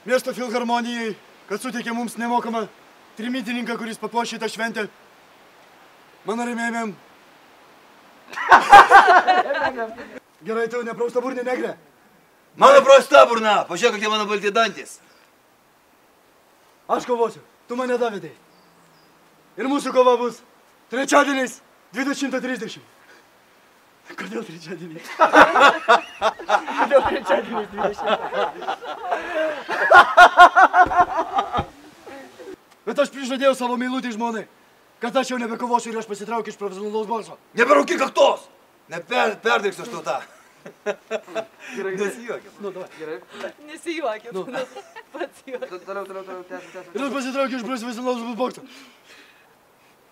Miesto filharmonijai, kad suteikė mums nemokamą trimitininką, kuris papuošė šitą šventę. Mano rėmėjimėm. Gerai, tu neprausta burnė, negre. Mano prasta burna, pažiūrėk, kokie mano balti dantis. Aš kovosiu, tu mane davedai. Ir mūsų kova bus trečiadieniais 20:30. Kodėl trečiadieniais? Kodėl trečiadieniais 20? Bet aš prižadėjau savo meilutį žmonai, kad aš jau nebekovosiu ir aš pasitraukiu iš profesionalaus bokso. Neberaukyk kaktos! Neperdirksiu aš tau tą. Gerai, nesijuokim. Nu, davai. Gerai. Nesijuokim. Nu. Pats juokim. Toliau, tęsim. Ir aš pasitraukiu iš profesionalaus bokso.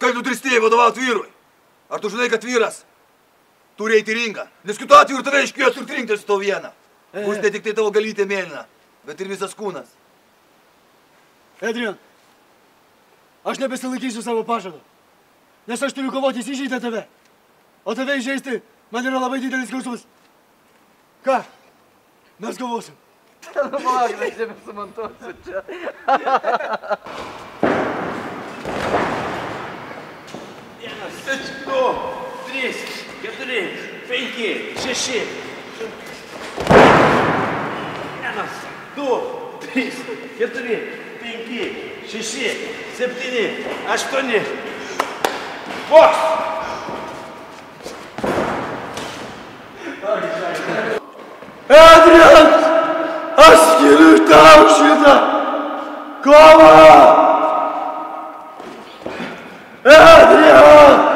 Kaip tu drįstėjai vadovauti vyrui? Ar tu žinai, kad vyras turi eiti į ringą? Nes kitu atveju ir tave iškvies ir rinktis su tau vieną. Bus ne tik tai tavo galytė mėlyna, bet ir visas kūnas. Adrian, aš nebesilaikysiu savo pažado, nes aš turiu kovoti įsižeidę tave. O tave įžeisti man yra labai didelis skausmas. Ką? Mes kovosim. Palauk, aš nebesumontuosiu čia. 1, 2, 3, 4, 5, 6. 1, 2, 3, 4, 5, 6, 7, 8. Boks! Adrian! Aš skiriu tau šitą kovą! Adrian!